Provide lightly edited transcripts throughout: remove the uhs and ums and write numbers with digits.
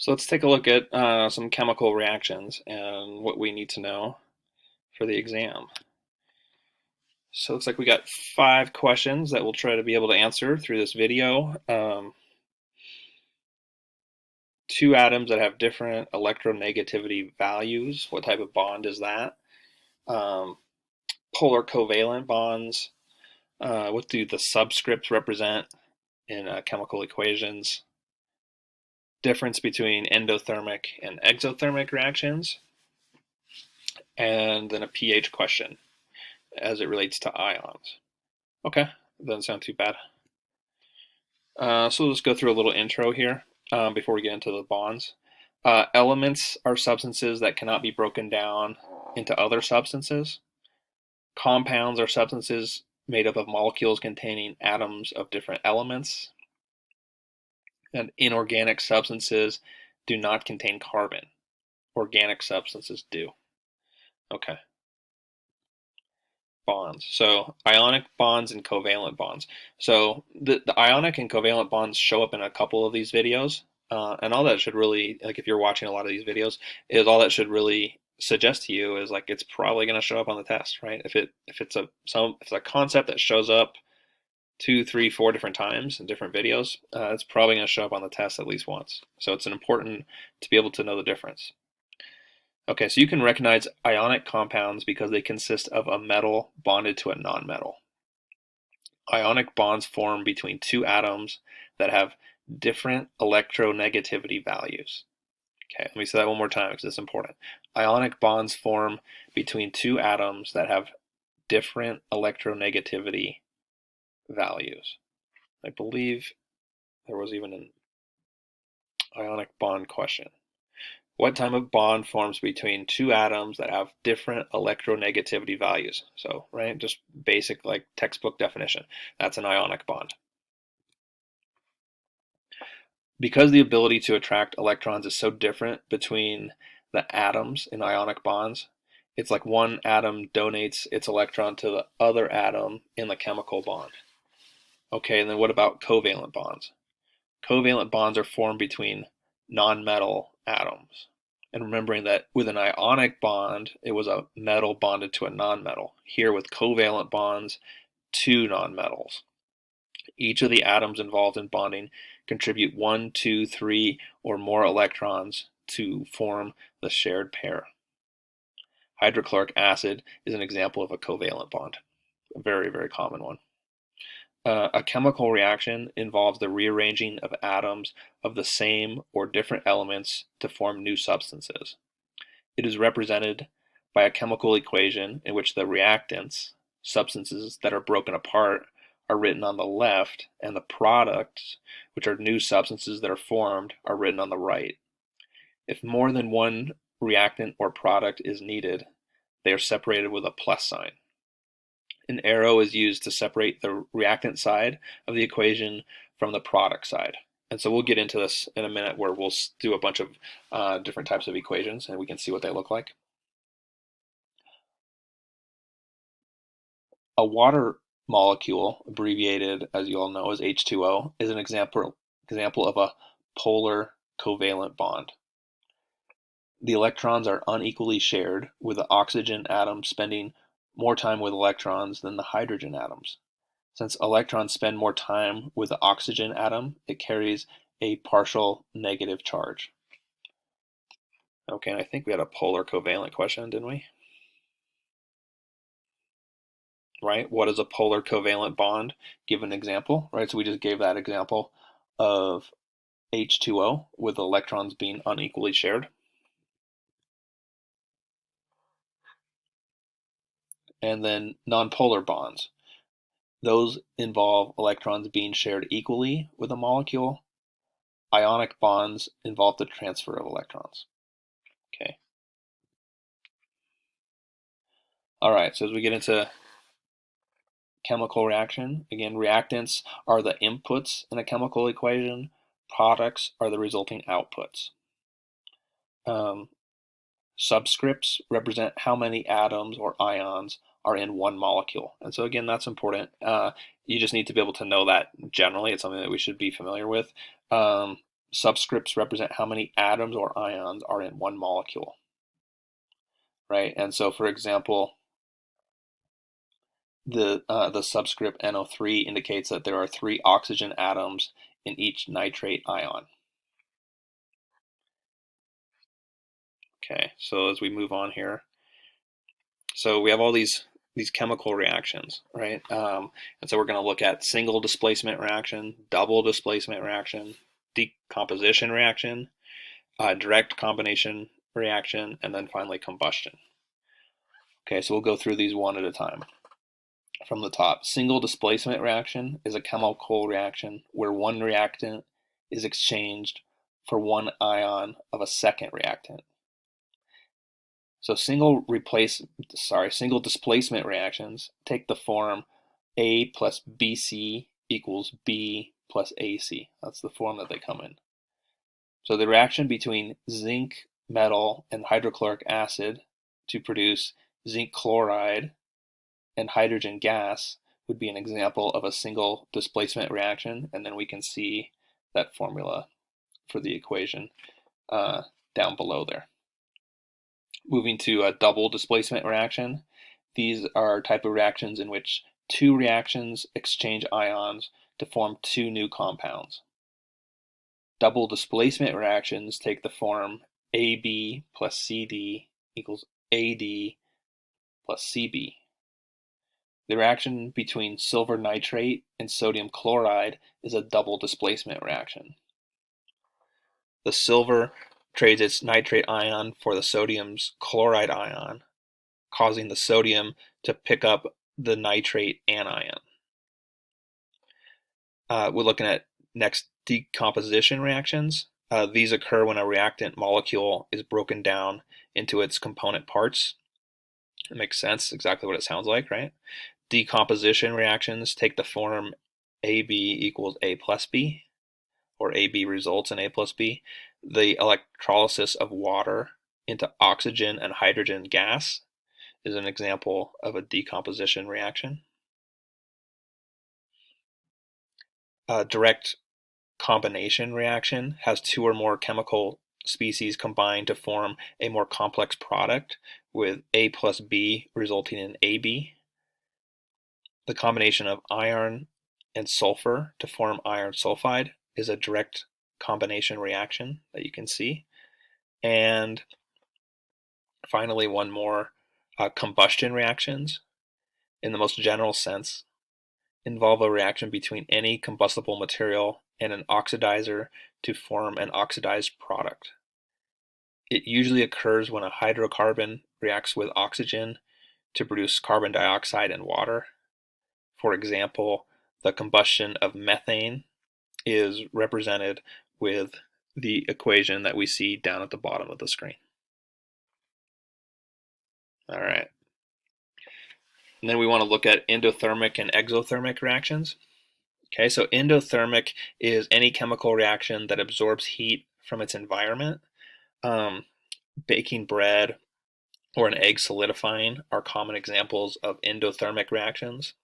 So let's take a look at some chemical reactions and what we need to know for the exam. So it looks like we got 5 questions that we'll try to be able to answer through this video. 2 atoms that have different electronegativity values. What type of bond is that? Polar covalent bonds. What do the subscripts represent in chemical equations? Difference between endothermic and exothermic reactions. And then a pH question as it relates to ions. Okay, doesn't sound too bad. So let's go through a little intro here before we get into the bonds. Elements are substances that cannot be broken down into other substances. Compounds are substances made up of molecules containing atoms of different elements. And inorganic substances do not contain carbon. Organic substances do. Okay. Bonds. So ionic bonds and covalent bonds. So the ionic and covalent bonds show up in a couple of these videos, and all that should really, like if you're watching a lot of these videos, is all that should really suggest to you is like it's probably going to show up on the test, right? If it's a concept that shows up 2, 3, 4 different times in different videos, it's probably going to show up on the test at least once. So it's important to be able to know the difference. Okay, so you can recognize ionic compounds because they consist of a metal bonded to a nonmetal. Ionic bonds form between 2 atoms that have different electronegativity values. Okay, let me say that one more time because it's important. Ionic bonds form between 2 atoms that have different electronegativity values. I believe there was even an ionic bond question. What type of bond forms between 2 atoms that have different electronegativity values? So, right, just basic like textbook definition. That's an ionic bond. Because the ability to attract electrons is so different between the atoms in ionic bonds, it's like one atom donates its electron to the other atom in the chemical bond. Okay, and then what about covalent bonds? Covalent bonds are formed between nonmetal atoms. And remembering that with an ionic bond, it was a metal bonded to a nonmetal. Here with covalent bonds, 2 nonmetals. Each of the atoms involved in bonding contribute 1, 2, 3, or more electrons to form the shared pair. Hydrochloric acid is an example of a covalent bond, a very, very common one. A chemical reaction involves the rearranging of atoms of the same or different elements to form new substances. It is represented by a chemical equation in which the reactants, substances that are broken apart, are written on the left, and the products, which are new substances that are formed, are written on the right. If more than one reactant or product is needed, they are separated with a plus sign. An arrow is used to separate the reactant side of the equation from the product side. And so we'll get into this in a minute where we'll do a bunch of different types of equations and we can see what they look like. A water molecule, abbreviated as you all know as H2O, is an example of a polar covalent bond. The electrons are unequally shared, with the oxygen atom spending more time with electrons than the hydrogen atoms. Since electrons spend more time with the oxygen atom, it carries a partial negative charge. Okay, and I think we had a polar covalent question, didn't we? Right? What is a polar covalent bond? Give an example, right? So we just gave that example of H2O with electrons being unequally shared. And then nonpolar bonds. Those involve electrons being shared equally with a molecule. Ionic bonds involve the transfer of electrons. Okay. All right, so as we get into chemical reaction, again, reactants are the inputs in a chemical equation. Products are the resulting outputs. Subscripts represent how many atoms or ions are in one molecule. And so again, that's important. You just need to be able to know that generally. It's something that we should be familiar with. subscripts represent how many atoms or ions are in one molecule, right? And so, for example, the subscript NO3 indicates that there are 3 oxygen atoms in each nitrate ion. Okay, so as we move on here, so we have all these chemical reactions, right? And so we're going to look at single displacement reaction, double displacement reaction, decomposition reaction, direct combination reaction, and then finally combustion. Okay, so we'll go through these one at a time. From the top, single displacement reaction is a chemical reaction where one reactant is exchanged for one ion of a second reactant. So single displacement reactions take the form A plus BC equals B plus AC. That's the form that they come in. So the reaction between zinc metal and hydrochloric acid to produce zinc chloride and hydrogen gas would be an example of a single displacement reaction, and then we can see that formula for the equation down below there. Moving to a double displacement reaction, these are type of reactions in which 2 reactions exchange ions to form 2 new compounds. Double displacement reactions take the form AB plus CD equals AD plus CB. The reaction between silver nitrate and sodium chloride is a double displacement reaction. The silver trades its nitrate ion for the sodium's chloride ion, causing the sodium to pick up the nitrate anion. We're looking at next decomposition reactions. These occur when a reactant molecule is broken down into its component parts. It makes sense, exactly what it sounds like, right? Decomposition reactions take the form AB equals A plus B, or AB results in A plus B. The electrolysis of water into oxygen and hydrogen gas is an example of a decomposition reaction. A direct combination reaction has 2 or more chemical species combined to form a more complex product, with A plus B resulting in AB. The combination of iron and sulfur to form iron sulfide is a direct combination reaction that you can see. And finally, one more, combustion reactions, in the most general sense, involve a reaction between any combustible material and an oxidizer to form an oxidized product. It usually occurs when a hydrocarbon reacts with oxygen to produce carbon dioxide and water. For example, the combustion of methane is represented with the equation that we see down at the bottom of the screen. All right. And then we want to look at endothermic and exothermic reactions. Okay, so endothermic is any chemical reaction that absorbs heat from its environment. Baking bread or an egg solidifying are common examples of endothermic reactions,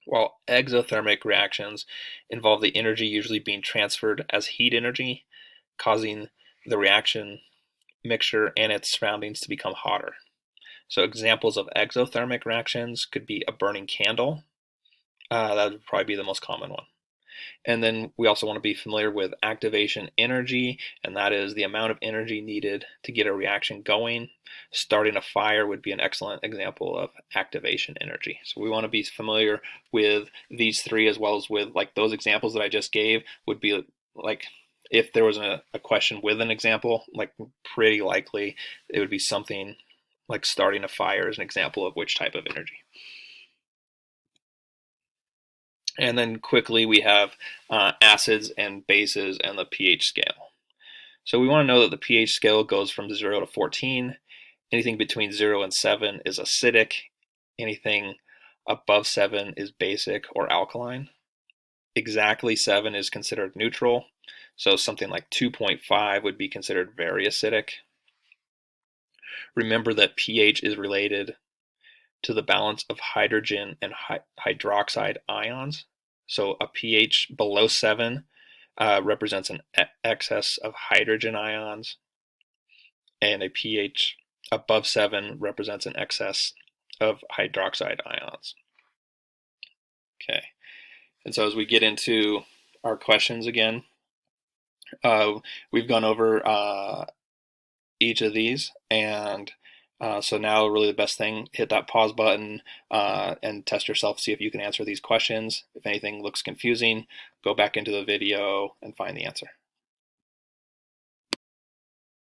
while exothermic reactions involve the energy usually being transferred as heat energy, causing the reaction mixture and its surroundings to become hotter. So examples of exothermic reactions could be a burning candle. That would probably be the most common one. And then we also want to be familiar with activation energy, and that is the amount of energy needed to get a reaction going. Starting a fire would be an excellent example of activation energy. So we want to be familiar with these 3, as well as with like those examples that I just gave. Would be like, if there was a question with an example, like pretty likely it would be something like starting a fire is an example of which type of energy. And then quickly we have acids and bases and the pH scale. So we want to know that the pH scale goes from 0 to 14. Anything between 0 and 7 is acidic. Anything above 7 is basic or alkaline. Exactly 7 is considered neutral. So something like 2.5 would be considered very acidic. Remember that pH is related to the balance of hydrogen and hydroxide ions. So a pH below 7 represents an excess of hydrogen ions, and a pH above 7 represents an excess of hydroxide ions. Okay, and so as we get into our questions again, we've gone over each of these, and so now really the best thing, hit that pause button and test yourself, see if you can answer these questions. If anything looks confusing, go back into the video and find the answer.